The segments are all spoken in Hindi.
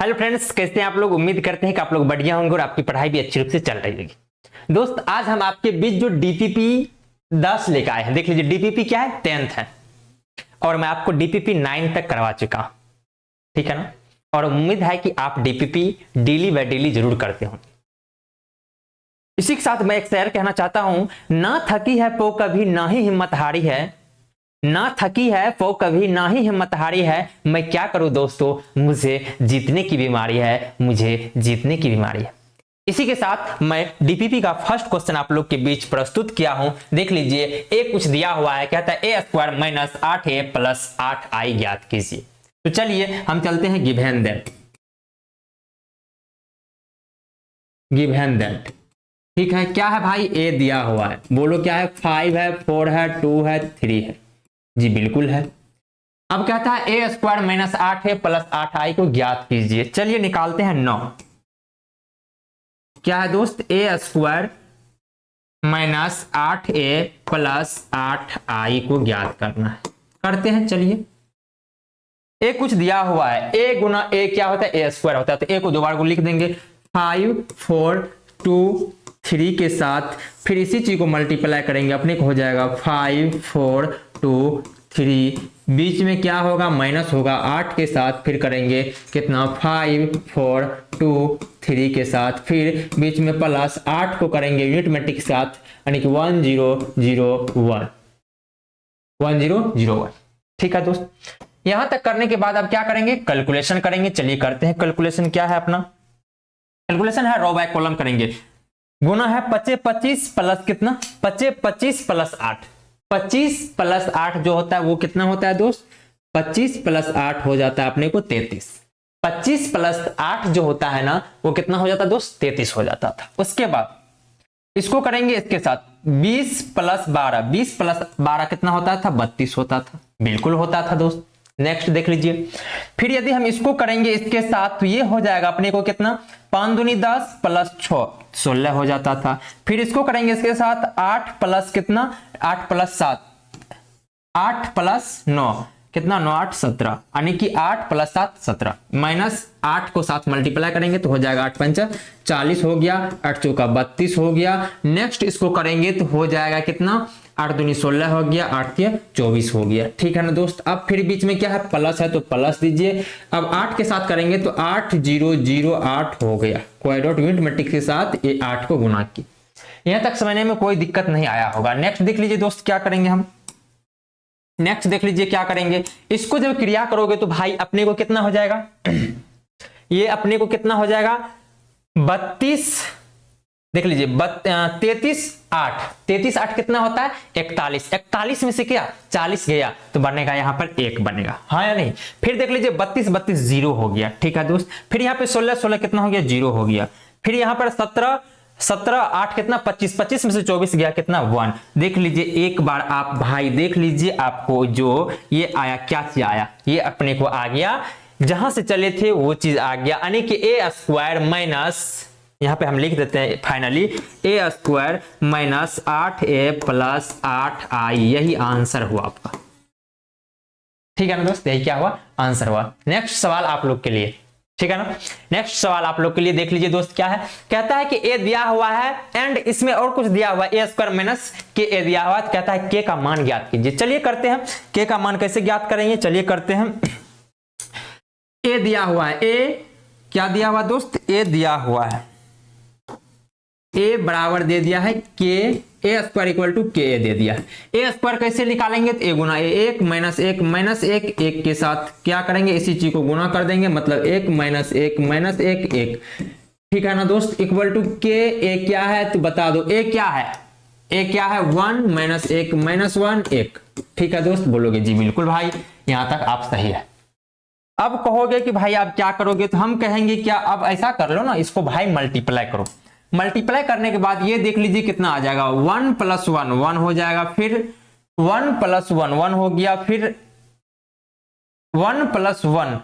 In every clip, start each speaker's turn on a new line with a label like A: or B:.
A: हेलो फ्रेंड्स, कैसे हैं आप लोग। उम्मीद करते हैं कि आप लोग बढ़िया होंगे और आपकी पढ़ाई भी अच्छी रूप से चल रही होगी। दोस्त, आज हम आपके बीच जो डीपीपी 10 लेकर आए हैं। देख लीजिए, डीपीपी क्या है, 10th है और मैं आपको डीपीपी 9 तक करवा चुका हूं, ठीक है ना। और उम्मीद है कि आप डीपीपी डेली बाय डेली जरूर करते हो। इसी के साथ मैं एक शेर कहना चाहता हूं, ना थकी है वो कभी ना ही हिम्मत हारी है, ना थकी है वो कभी ना ही हिम्मत हारी है। मैं क्या करूं दोस्तों, मुझे जीतने की बीमारी है, मुझे जीतने की बीमारी है। इसी के साथ मैं डीपीपी का फर्स्ट क्वेश्चन आप लोग के बीच प्रस्तुत किया हूं। देख लीजिए, ए कुछ दिया हुआ है, कहता है ए square minus 8a plus 8i ज्ञात कीजिए। तो चलिए हम चलते हैं गिवन दैट। गिवन दैट, ठीक है। क्या है भाई, ए दिया हुआ है, बोलो क्या है, 5 है, 4 है, 2 है, 3 है। जी बिल्कुल है। अब कहता है ए स्क्वायर माइनस 8 प्लस 8i को ज्ञात कीजिए। चलिए निकालते हैं 9। क्या है दोस्त, ए square minus 8a plus 8i को ज्ञात करना है। करते हैं, चलिए। ए कुछ दिया हुआ है, ए गुना ए क्या होता है, ए स्क्वायर होता है। तो ए को दोबारा को लिख देंगे 5 4 2 3 के साथ, फिर इसी चीज को मल्टीप्लाई करेंगे, अपने को हो जाएगा 5 4 2 3, बीच में क्या होगा, माइनस होगा 8 के साथ, फिर करेंगे कितना 5 4 2 3 के साथ, फिर बीच में प्लस 8 को करेंगे यूनिट मैट्रिक के साथ, यानी कि 1 0 0 1 1 0 0 1। ठीक है दोस्त, यहां तक करने के बाद अब क्या करेंगे, कैलकुलेशन करेंगे। चलिए करते हैं कैलकुलेशन। क्या है अपना कैलकुलेशन, है रो बाय कॉलम करेंगे। गुना है 25 25 प्लस कितना, 25 25 प्लस 8, 25 प्लस 8 जो होता है वो कितना होता है दोस्त, 25 प्लस 8 हो जाता है अपने को 33। 25 प्लस 8 जो होता है ना, वो कितना हो जाता है दोस्त, 33 हो जाता था। उसके बाद इसको करेंगे इसके साथ 20 प्लस 12, 20 प्लस 12 कितना होता था, 32 होता था। बिल्कुल होता था दोस्त। नेक्स्ट देख लीजिए, फिर यदि हम इसको करेंगे इसके साथ तो ये हो जाएगा अपने को कितना, 5 दूनी 10 प्लस 6 16 हो जाता था। फिर इसको करेंगे इसके साथ 8 प्लस कितना, 8 प्लस 7, 8 प्लस 9 कितना, 9 8 17, यानी कि 8 प्लस 7 17, माइनस 8 को साथ मल्टीप्लाई करेंगे तो हो जाएगा 8 पंचा 40 हो गया, 8 चौका 32 हो गया। नेक्स्ट इसको करेंगे तो हो जाएगा कितना, 8 दूनी 16 हो गया, 8 के 24 हो गया। ठीक है ना दोस्त। अब फिर बीच में क्या है, प्लस है तो प्लस दीजिए। अब 8 के साथ करेंगे तो 8 0 0 8 हो गया, कोई डॉट यूनिट मैट्रिक के साथ ये 8 को गुना की। यहां तक समझने में कोई दिक्कत नहीं आया होगा। नेक्स्ट देख लीजिए दोस्त, क्या करेंगे हम, नेक्स्ट देख लीजिए क्या करेंगे। इसको जब क्रिया करोगे तो भाई अपने को कितना हो जाएगा ये अपने को कितना हो जाएगा, 32, देख लीजिए 33 8, 33 8 कितना होता है, 41, 41 में से क्या 40 गया तो बनेगा यहाँ पर 1 बनेगा, हाँ या नहीं। फिर देख लीजिए 32 32 0 हो गया। ठीक है दोस्त। फिर यहाँ पे 16 16 कितना हो गया, 0 हो गया। फिर यहाँ पर 17 17 8 कितना, 25, 25 में से 24 गया कितना, 1। देख लीजिए एक बार आप भाई देख लीजिए, आपको जो ये आया, क्या चीज आया, ये अपने को आ गया, जहां से चले थे वो चीज आ गया, यानी कि ए स्क्वायर माइनस, यहां पे हम लिख देते हैं finally, a square minus 8a plus 8i, यही आंसर हुआ आपका। ठीक है ना दोस्त, यही क्या हुआ, आंसर हुआ। नेक्स्ट सवाल आप लोग के लिए, ठीक है ना। नेक्स्ट सवाल आप लोग के लिए देख लीजिए दोस्त, क्या है, कहता है कि ए दिया हुआ है एंड इसमें और कुछ दिया हुआ है, ए स्क्वायर माइनस के ए दिया हुआ है, तो कहता है के का मान ज्ञात कीजिए। चलिए करते हैं, के का मान कैसे ज्ञात करेंगे, चलिए करते हैं। ए दिया हुआ है, ए क्या दिया हुआ दोस्त, ए दिया हुआ है, ए बराबर दे दिया है के, ए स्क्वायर इक्वल टू के ए दे दिया है। ए स्क्वायर कैसे निकालेंगे, तो ए गुना ए, 1 माइनस 1 माइनस 1, 1 के साथ क्या करेंगे, इसी चीज को गुना कर देंगे, मतलब 1 माइनस 1 माइनस 1 1। ठीक है ना दोस्त, इक्वल टू के ए क्या है तो बता दो, ए क्या है, ए क्या है 1 माइनस 1 माइनस 1 1। ठीक है दोस्त, बोलोगे जी बिल्कुल भाई, यहां तक आप सही है। अब कहोगे कि भाई आप क्या करोगे, तो हम कहेंगे क्या, अब ऐसा कर लो ना, इसको भाई मल्टीप्लाई करो। मल्टीप्लाई करने के बाद ये देख लीजिए कितना आ जाएगा, 1 प्लस 1 1 हो जाएगा, फिर 1 प्लस 1 1 हो गया, फिर 1 प्लस 1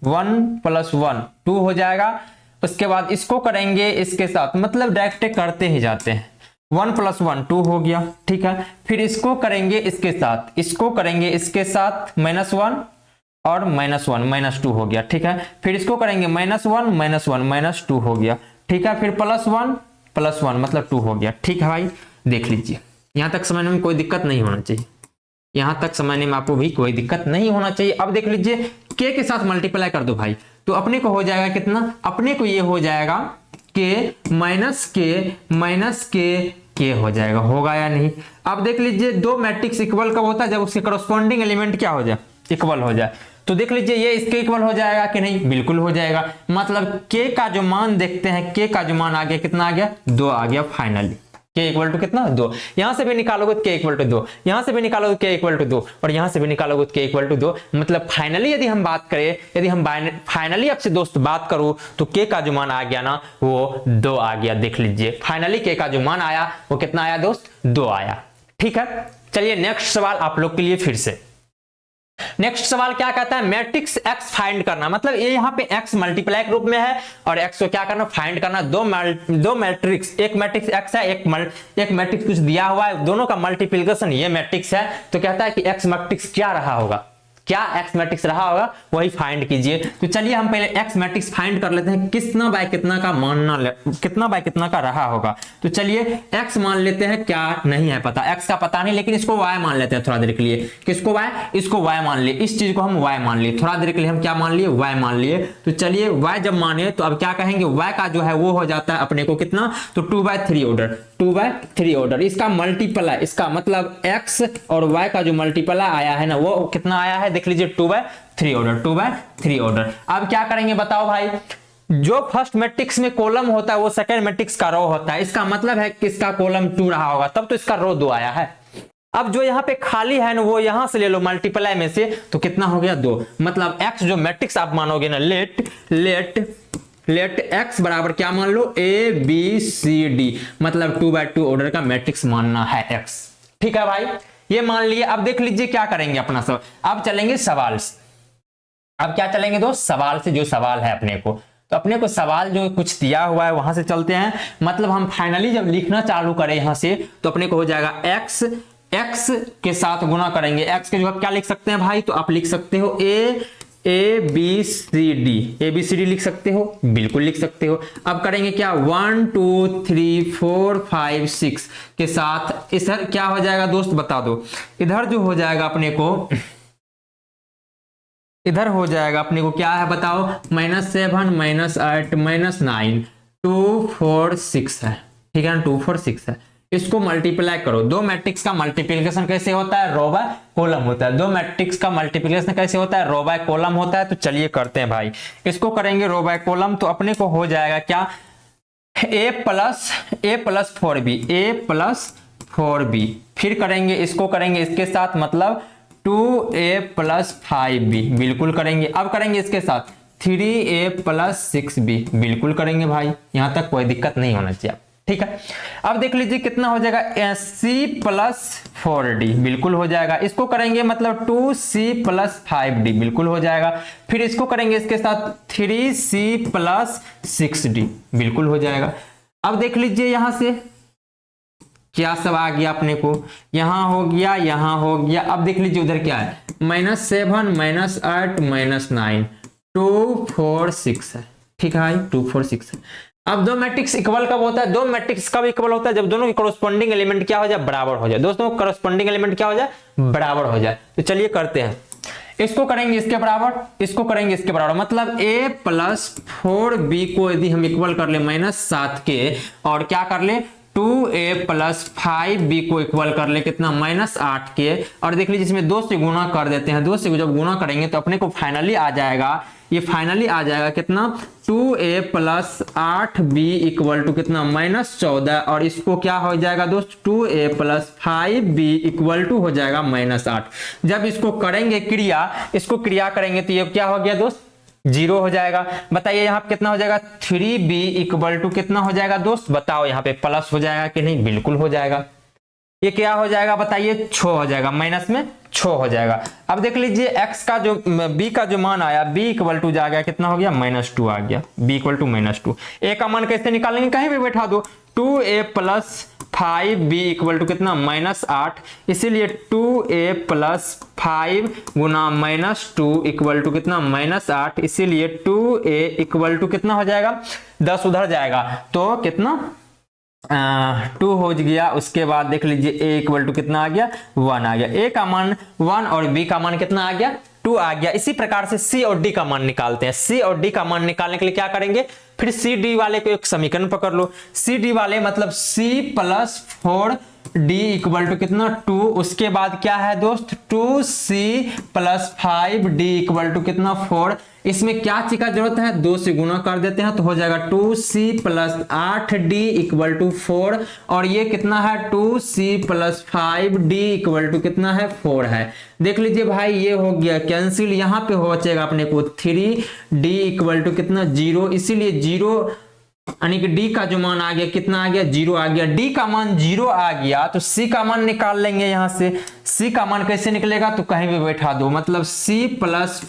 A: 1 प्लस 1 2 हो जाएगा। उसके बाद इसको करेंगे इसके साथ, मतलब डायरेक्ट करते ही जाते हैं, 1 प्लस 1 2 हो गया। ठीक है, फिर इसको करेंगे इसके साथ, इसको करेंगे इसके साथ -1 और -1 -2 हो गया, ठीक है। फिर इसको करेंगे -1 -2 हो गया, ठीक है। फिर +1 मतलब 2 हो गया, ठीक है भाई। देख लीजिए यहां तक समझने में कोई दिक्कत नहीं होना चाहिए, यहां तक समझने में आपको भी कोई दिक्कत नहीं होना चाहिए। अब देख लीजिए के साथ मल्टीप्लाई कर दो भाई, तो अपने को हो जाएगा कितना, अपने को ये हो जाएगा के माइनस के हो जाएगा, होगा या नहीं। अब देख लीजिए दो मैट्रिक्स इक्वल कब होता है, जब उसके करस्पॉन्डिंग एलिमेंट क्या हो जाए, इक्वल हो जाए। तो देख लीजिए ये इसके इक्वल हो जाएगा कि नहीं, बिल्कुल हो जाएगा। मतलब के का जो मान देखते हैं, के का जो मान आ गया कितना आ गया, 2 आ गया फाइनली। के इक्वल टू कितना, 2। यहां से भी निकालोगे तो के इक्वल टू 2, यहां से भी निकालोगे के इक्वल टू 2, और यहां से भी निकालोगे तो के इक्वल टू 2। मतलब फाइनली यदि हम बात करें, यदि हम फाइनली आपसे दोस्त बात करूं, तो के का जो मान आ गया ना वो 2 आ गया। देख लीजिए फाइनली के का जो मान आया वो कितना आया दोस्त, 2 आया, ठीक है। चलिए नेक्स्ट सवाल आप लोग के लिए फिर से। नेक्स्ट सवाल क्या कहता है, मैट्रिक्स एक्स फाइंड करना। मतलब ये यहाँ पे एक्स मल्टीप्लाई के रूप में है और एक्स को क्या करना, फाइंड करना। दो मैट्रिक्स, एक मैट्रिक्स एक्स है, एक मैट्रिक्स कुछ दिया हुआ है, दोनों का मल्टीप्लिकेशन ये मैट्रिक्स है। तो कहता है कि एक्स मैट्रिक्स क्या रहा होगा, क्या एक्स मैट्रिक्स रहा होगा वही फाइंड कीजिए। तो चलिए हम पहले एक्स मैट्रिक्स फाइंड कर लेते हैं, कितना बाय कितना का मानना, कितना बाय कितना का रहा होगा। तो चलिए एक्स मान लेते हैं, क्या नहीं है पता, एक्स का पता नहीं, लेकिन इसको वाई मान लेते हैं थोड़ा देर के लिए। किसको वाई, इसको वाई मान लिए, इस चीज को हम वाई मान लिए, थोड़ा देर के लिए हम क्या मान लिए, वाई मान लिए। तो चलिए वाई जब माने तो अब क्या कहेंगे, वाई का जो है वो हो जाता है अपने को कितना, तो 2/3 ऑर्डर, 2/3 ऑर्डर। इसका मल्टीपल है, इसका मतलब एक्स और वाई का जो मल्टीपल आया है ना वो कितना आया है, देख लीजिए 2/3 ऑर्डर, 2/3 ऑर्डर। अब क्या करेंगे बताओ भाई, जो फर्स्ट मैट्रिक्स में कॉलम होता है वो सेकंड मैट्रिक्स का रो होता है, इसका मतलब है कि इसका कॉलम 2 रहा होगा, तब तो इसका रो 2 आया है। अब जो यहाँ पे खाली है ना वो यहां से ले लो मल्टीप्लाई में से, तो कितना हो गया 2। मतलब एक्स जो मैट्रिक्स आप मानोगे ना, लेट एक्स बराबर क्या मान लो, ABCD, मतलब 2/2 ऑर्डर का मैट्रिक्स मानना है एक्स, ठीक है भाई, ये मान लिए। अब देख लीजिए क्या करेंगे अपना सब, अब चलेंगे सवाल से। अब क्या चलेंगे दोस्त, सवाल से, जो सवाल है अपने को, तो अपने को सवाल जो कुछ दिया हुआ है वहां से चलते हैं। मतलब हम फाइनली जब लिखना चालू करें यहां से, तो अपने को हो जाएगा एक्स के साथ गुना करेंगे। एक्स के जो आप क्या लिख सकते हैं भाई, तो आप लिख सकते हो ABCD लिख सकते हो, बिल्कुल लिख सकते हो। अब करेंगे क्या, 1 2 3 4 5 6 के साथ इधर क्या हो जाएगा दोस्त बता दो, इधर जो हो जाएगा अपने को, इधर हो जाएगा अपने को क्या है बताओ, -7 -8 -9 2 4 6 है, ठीक है ना, 2 4 6 है। इसको मल्टीप्लाई करो, दो मैट्रिक्स का मल्टीप्लिकेशन कैसे होता है, रो बाय कॉलम होता है। दो मैट्रिक्स का मल्टीप्लिकेशन कैसे होता है, रो बाय कॉलम होता है। तो चलिए करते हैं भाई, इसको करेंगे रो बाय कॉलम, तो अपने को हो जाएगा क्या, a प्लस 4b, फिर करेंगे इसको, करेंगे इसके साथ, मतलब 2a प्लस 5b, बिल्कुल करेंगे। अब करेंगे इसके साथ 3a प्लस 6b, बिल्कुल करेंगे भाई, यहां तक कोई दिक्कत नहीं होना चाहिए, ठीक है। अब देख लीजिए कितना हो जाएगा, c प्लस 4d, बिल्कुल हो जाएगा। इसको करेंगे मतलब 2c प्लस 5d, बिल्कुल हो जाएगा। फिर इसको करेंगे इसके साथ 3c प्लस 6d, बिल्कुल हो जाएगा। अब देख लीजिए यहां से क्या सब आ गया अपने को, यहां हो गया, यहां हो गया। अब देख लीजिए उधर क्या है, -7 -8 -9 2 4 6 है, ठीक है भाई, 2 4 6 है। अब दो मैट्रिक्स इक्वल कब होता है, दो मैट्रिक्स कब इक्वल होता है, जब दोनों के करस्पॉन्डिंग एलिमेंट क्या हो जाए, बराबर हो जाए। दोस्तों करस्पॉन्डिंग एलिमेंट क्या हो जाए, बराबर हो जाए। तो चलिए करते हैं, इसको करेंगे इसके बराबर, इसको करेंगे इसके बराबर, मतलब a प्लस 4b को यदि हम इक्वल कर ले -7 के, और क्या कर ले 2a प्लस 5b को इक्वल कर ले कितना, -8 के, और देख लीजिए इसमें 2 से गुना कर देते हैं। 2 से जब गुना करेंगे तो अपने को फाइनली आ जाएगा, ये फाइनली आ जाएगा कितना, 2a plus 8b equal to कितना, -14, और इसको क्या हो जाएगा दोस्त, 2a plus 5b equal to हो जाएगा -8। जब इसको करेंगे क्रिया, इसको क्रिया करेंगे तो ये क्या हो गया दोस्त, 0 हो जाएगा। बताइए यहाँ पे कितना हो जाएगा, 3b इक्वल टू कितना हो जाएगा दोस्त, बताओ यहाँ पे प्लस हो जाएगा कि नहीं, बिल्कुल हो जाएगा। ये क्या हो जाएगा बताइए, 6 हो जाएगा, माइनस में 6 हो जाएगा। अब देख लीजिए x का जो b का जो मान आया, b इक्वल टू जा गया कितना हो गया, -2 आ गया, b इक्वल टू -2। a का मान कैसे निकालेंगे, कहीं भी बैठा दो, 2a plus 5b equal to कितना -8, इसीलिए 2a plus 5 Guna -2 equal to कितना -8, इसीलिए 2a इक्वल टू कितना हो जाएगा, 10 उधर जाएगा तो कितना 2 हो गया। उसके बाद देख लीजिए a इक्वल टू कितना आ गया, 1 आ गया। a का मान 1 और b का मान कितना आ गया, 2 आ गया। इसी प्रकार से c और d का मान निकालते हैं। c और d का मान निकालने के लिए क्या करेंगे, फिर c d वाले को एक समीकरण पकड़ लो। c d वाले मतलब c plus 4d equal to कितना 2, उसके बाद क्या है दोस्त 2c plus 5d equal to कितना 4। इसमें क्या चीज का जरूरत है, 2 से गुना कर देते हैं तो हो जाएगा 2c plus 8d equal to 4, और ये कितना है 2c plus 5d equal to कितना है 4 है। देख लीजिए भाई ये हो गया कैंसिल, यहाँ पे हो बचेगा अपने को 3d इक्वल टू कितना 0, इसीलिए 0 यानी कि d का जो मान आ गया कितना आ गया 0 आ गया। d का मान 0 आ गया तो c का मान निकाल लेंगे। यहाँ से c का मान कैसे निकलेगा, तो कहीं भी बैठा दो, मतलब c plus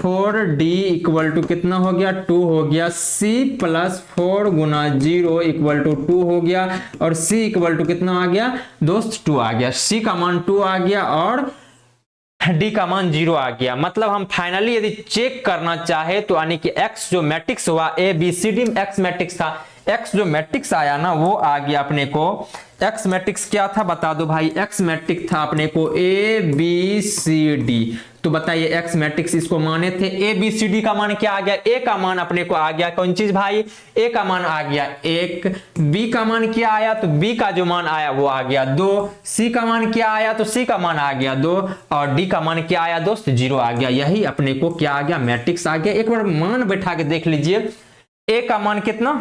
A: 4d equal to कितना हो गया 2 हो गया। c प्लस 4 गुना 0 इक्वल टू 2 हो गया, और c इक्वल टू कितना आ गया दोस्त 2 आ गया। c का मान 2 आ गया और d का मान 0 आ गया। मतलब हम फाइनली यदि चेक करना चाहे तो यानी कि x जो मैट्रिक्स हुआ a b c d x matrix था, x जो मैट्रिक्स आया ना वो आ गया अपने को, x मैट्रिक्स क्या था बता दो भाई, x मैट्रिक्स था अपने को a b c d। तो बताइए x मैट्रिक्स इसको माने थे, a b c d का मान क्या आ गया, a का मान अपने को आ गया कौन चीज भाई, a का मान आ गया 1, b का मान क्या आया तो b का जो मान आया वो आ गया 2, c का मान क्या आया तो c का मान आ गया 2, और d का मान क्या आया दोस्त 0 आ गया। यही अपने को क्या आ गया मैट्रिक्स आ गया। एक बार मान बैठा के देख लीजिए, a का मान कितना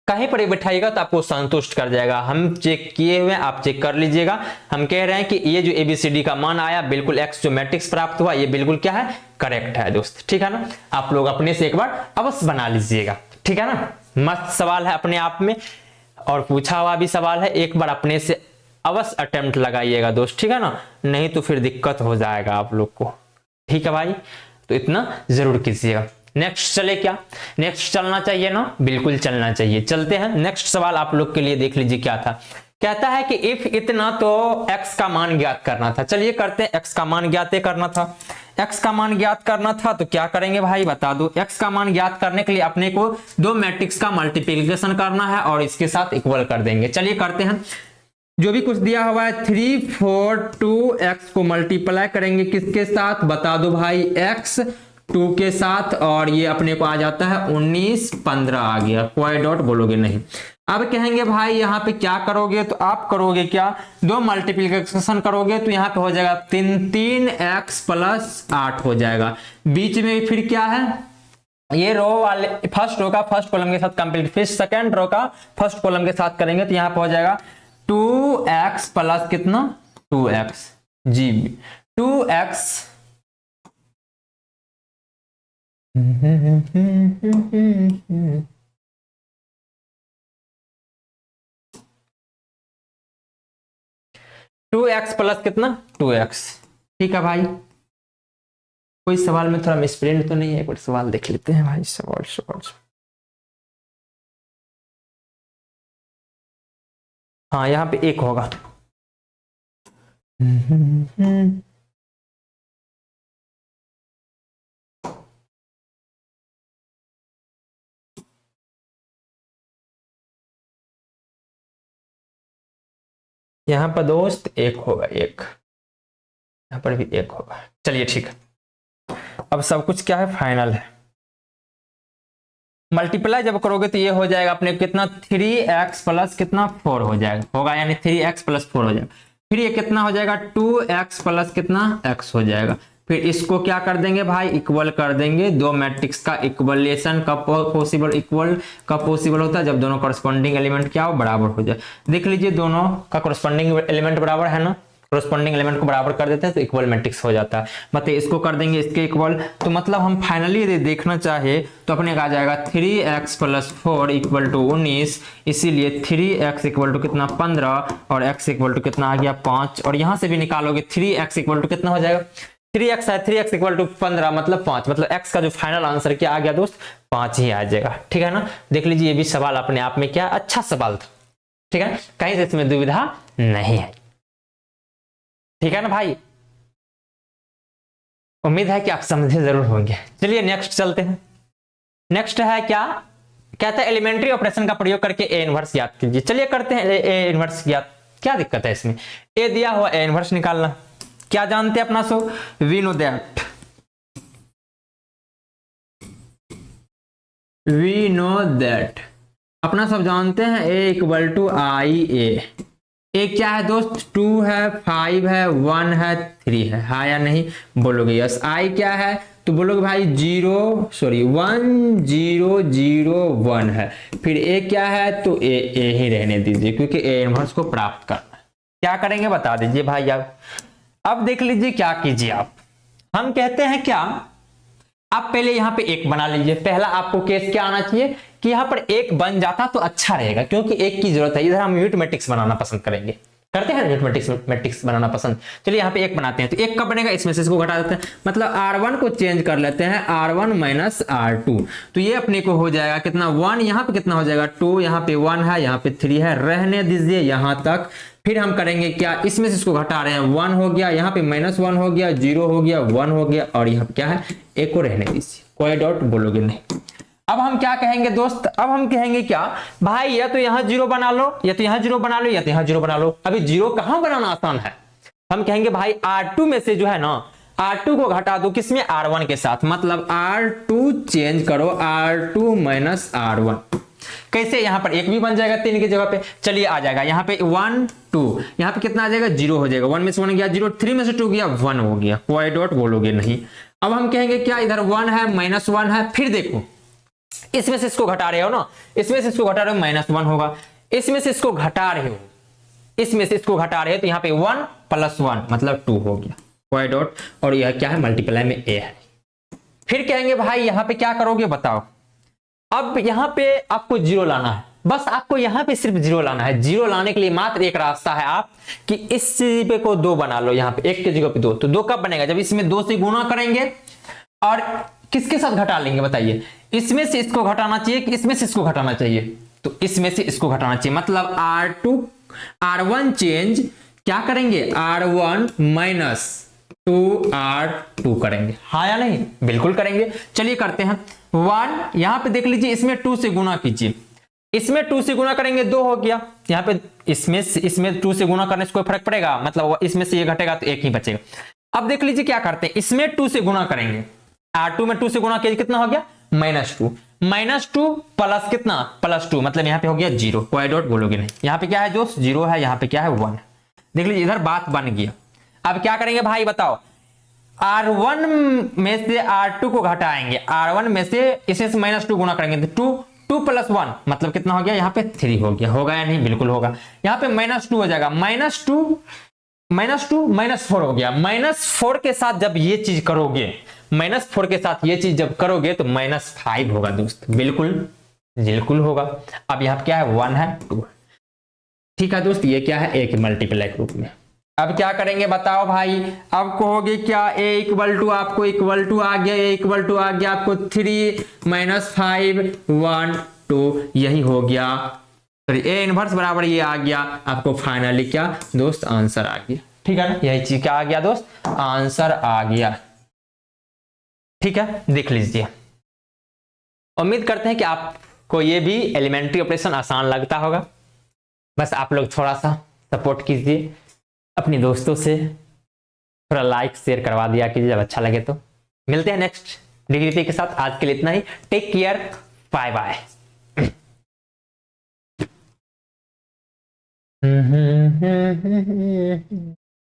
A: कहीं पर बैठाइएगा तो आपको संतुष्ट कर जाएगा। हम चेक किए हुए आप चेक कर लीजिएगा। हम कह रहे हैं कि ये जो ABCD का मान आया बिल्कुल x जो मैट्रिक्स प्राप्त हुआ ये बिल्कुल क्या है करेक्ट है दोस्त, ठीक है ना। आप लोग अपने से एक बार अवश्य बना लीजिएगा, ठीक है ना। मस्त सवाल है अपने आप में और पूछा हुआ भी सवाल है, एक बार अपने से अवश्य अटेम्प्ट लगाइएगा दोस्त, ठीक है ना, नहीं तो फिर दिक्कत हो जाएगा आप लोग को, ठीक है भाई। तो इतना जरूर कीजिएगा। नेक्स्ट चले क्या, नेक्स्ट चलना चाहिए ना, बिल्कुल चलना चाहिए। चलते हैं नेक्स्ट सवाल आप लोग के लिए, देख लीजिए क्या था। कहता है कि इफ इतना तो x का मान ज्ञात करना था। चलिए करते हैं, x का मान ज्ञात करना था। x का मान ज्ञात करना था तो क्या करेंगे भाई बता दो। x का मान ज्ञात करने के लिए अपने को दो मैट्रिक्स का मल्टीप्लिकेशन करना है और इसके साथ इक्वल कर देंगे। चलिए करते हैं। जो भी कुछ दिया हुआ है 3 4 2x को मल्टीप्लाई करेंगे किसके साथ बता दो भाई, x 2 के साथ, और ये अपने को आ जाता है 19 15 आ गया। कोई डॉट बोलोगे नहीं। अब कहेंगे भाई यहाँ पे क्या करोगे, तो आप करोगे क्या, दो मल्टीप्लिकेशन करोगे तो यहाँ पे हो जाएगा 3x प्लस 8 हो जाएगा। बीच में फिर क्या है, ये रो वाले फर्स्ट रो का फर्स्ट कॉलम के साथ कंप्लीट, फिर सेकंड रो का फर्स्ट कॉलम के साथ करेंगे तो यहाँ पे हो जाएगा 2x प्लस कितना 2x जी 2x 2x प्लस कितना 2x, ठीक है भाई। कोई सवाल में थोड़ा मिसप्रिंट तो नहीं है, एक बार सवाल देख लेते हैं भाई। सवाल हाँ यहाँ पे एक होगा। यहाँ पर दोस्त एक होगा, एक यहाँ पर भी एक होगा। चलिए ठीक है, अब सब कुछ क्या है फाइनल है। मल्टीप्लाई जब करोगे तो ये हो जाएगा अपने कितना 3x प्लस कितना 4 हो जाएगा होगा, यानी 3x प्लस 4 हो जाएगा। फिर ये कितना हो जाएगा 2x प्लस कितना x हो जाएगा। फिर इसको क्या कर देंगे भाई इक्वल कर देंगे। दो मैट्रिक्स का इक्वलेशन कब पॉसिबल, इक्वल कब पॉसिबल होता है जब दोनों करस्पॉन्डिंग एलिमेंट क्या हो बराबर हो जाए। देख लीजिए दोनों का करस्पॉन्डिंग एलिमेंट बराबर है ना, करस्पॉन्डिंग एलिमेंट को बराबर कर देते हैं तो इक्वल मैट्रिक्स हो जाता है। मतलब इसको कर देंगे इसके इक्वल, तो मतलब हम फाइनली यदि देखना चाहे तो अपने का आ जाएगा 3x प्लस 4 इक्वल टू 19, इसीलिए 3x इक्वल टू कितना 15 और x इक्वल टू कितना आ गया 5, और यहां से भी निकालोगे 3x इक्वल टू कितना हो जाएगा 3x है, 3x इक्वल टू 15 मतलब 5, मतलब x का जो फाइनल आंसर क्या आ गया दोस्त 5 ही आ जाएगा, ठीक है ना। देख लीजिए ये भी सवाल अपने आप में क्या अच्छा सवाल था, ठीक है, कहीं से इसमें दुविधा नहीं है। ठीक है ना भाई, उम्मीद है कि आप समझे जरूर होंगे। चलिए नेक्स्ट चलते हैं। नेक्स्ट है क्या, कहता है एलिमेंट्री ऑपरेशन का प्रयोग करके ए इनवर्स ज्ञात कीजिए। चलिए करते हैं ए इनवर्स ज्ञात। क्या दिक्कत है इसमें, ए दिया हुआ ए इनवर्स निकालना। क्या जानते हैं अपना, सो वी नो दैट अपना सब जानते हैं ए इक्वल टू आई ए क्या है दोस्त, 2 है, 5 है, 1 है, 3 है, हाँ या नहीं बोलोगे यस। आई क्या है तो बोलोगे भाई 1 0 0 1 है। फिर ए क्या है तो ए ही रहने दीजिए, क्योंकि ए इनवर्स को प्राप्त करना है। क्या करेंगे बता दीजिए भाई आप। अब देख लीजिए क्या कीजिए आप, हम कहते हैं क्या, आप पहले यहां पे एक बना लीजिए। पहला आपको केस क्या आना चाहिए कि यहां पर एक बन जाता तो अच्छा रहेगा, क्योंकि एक की जरूरत है। इधर हम यूनिट मैट्रिक्स बनाना पसंद करेंगे, करते हैं यूनिट मैट्रिक्स बनाना पसंद। चलिए यहाँ पे एक बनाते हैं, तो एक कब बनेगा, इसमें से इसको घटा देते हैं, मतलब R1 को चेंज कर लेते हैं, R1 माइनस R2। तो ये अपने को हो जाएगा कितना 1, यहाँ पे कितना हो जाएगा 2, यहाँ पे 1 है, यहाँ पे 3 है, रहने दीजिए यहाँ तक। फिर हम करेंगे क्या, इसमें से इसको घटा रहे हैं, 1 हो गया, यहाँ पे -1 हो गया, 0 हो गया, 1 हो गया, और यहाँ पे क्या है एक को रहने दीजिए, कोई डॉट बोलोगे नहीं। अब हम क्या कहेंगे दोस्त, अब हम कहेंगे क्या भाई, या तो यहाँ 0 बना लो, या तो यहाँ 0 बना लो, या तो यहाँ 0 बना लो। अभी 0 कहां बनाना आसान है, हम कहेंगे भाई R2 में से जो है ना, R2 को घटा दो किसमें, R1 के साथ, मतलब R2 चेंज करो R2 माइनस R1। कैसे, यहाँ पर एक भी बन जाएगा 3 की जगह पे। चलिए आ जाएगा यहाँ पे 1 2, यहाँ पे कितना आ जाएगा 0 हो जाएगा, 1 में से 1 गया 0, 3 में से 2 गया 1 हो गया, कोई डॉट बोलोगे नहीं। अब हम कहेंगे क्या, इधर 1 है -1 है, फिर देखो इसमें से इसको घटा रहे हो ना, इसमें से इसको घटा रहे हो -1 होगा, इसमें से इसको घटा रहे हो, इसमें से इसको घटा रहे हो, तो यहाँ पे 1 + 1 मतलब 2 हो गया, कोई डॉट, और यह क्या है मल्टीप्लाई में ए है। फिर कहेंगे भाई यहाँ पे क्या करोगे बताओ। अब यहाँ पे आपको 0 लाना है, बस आपको यहाँ पे सिर्फ 0 लाना है। 0 लाने के लिए मात्र एक रास्ता है, आप कि इस चीज पे को 2 बना लो, यहाँ पे 1 की जगह पे 2। तो 2 कब बनेगा, जब इसमें 2 से गुणा करेंगे और किसके साथ घटा लेंगे बताइए, इसमें से इसको घटाना चाहिए कि इसमें से इसको घटाना चाहिए, तो इसमें से इसको घटाना चाहिए, मतलब R1 चेंज क्या करेंगे, R1 माइनस 2R2 करेंगे, हाँ या नहीं, बिल्कुल करेंगे। चलिए करते हैं 1, यहां पे देख लीजिए इसमें 2 से गुणा कीजिए, इसमें 2 से गुणा करेंगे 2 हो गया, यहाँ पे इसमें 2 से गुणा करने से कोई फर्क पड़ेगा, मतलब इसमें से ये घटेगा तो एक ही बचेगा। अब देख लीजिए क्या करते हैं, इसमें 2 से गुणा करेंगे, R2 में 2 से गुणा कीजिए, कितना हो गया -2 प्लस कितना +2, मतलब यहाँ पे हो गया 0, कोई डॉट बोलोगे नहीं। यहाँ पे क्या है जो 0 है, यहाँ पे क्या है 1, देख लीजिए इधर बात बन गया। अब क्या करेंगे भाई बताओ, R1 में से R2 को घटाएंगे, R1 में से इसे -2 गुणा करेंगे, तो 2 + 1 मतलब कितना हो गया, यहाँ पे 3 हो गया, होगा या नहीं, बिल्कुल होगा। यहाँ पे -2 हो जाएगा, -2 -4 हो गया, -4 के साथ जब ये चीज करोगे, -4 के साथ ये चीज जब करोगे तो -5 होगा दोस्त, बिल्कुल होगा। अब यहाँ क्या है 1 है 2 है, ठीक है दोस्त, ये क्या है एक मल्टीप्लाई के रूप में। अब क्या करेंगे बताओ भाई, अब कहोगे क्या a इक्वल टू, आपको इक्वल टू आ गया, a इक्वल टू आ गया आपको 3 -5 1 2, यही हो गया, सॉरी a इनवर्स बराबर ये आ गया, आपको फाइनली क्या दोस्त आंसर आ गया, ठीक है ना, यही चीज क्या आ गया दोस्त, आंसर आ गया। ठीक है, देख लीजिए, उम्मीद करते हैं कि आपको ये भी एलिमेंट्री ऑपरेशन आसान लगता होगा। बस आप लोग थोड़ा सा सपोर्ट कीजिए, अपने दोस्तों से थोड़ा लाइक शेयर करवा दिया कीजिए जब अच्छा लगे तो। मिलते हैं नेक्स्ट डिग्री के साथ, आज के लिए इतना ही, टेक केयर, बाय बाय।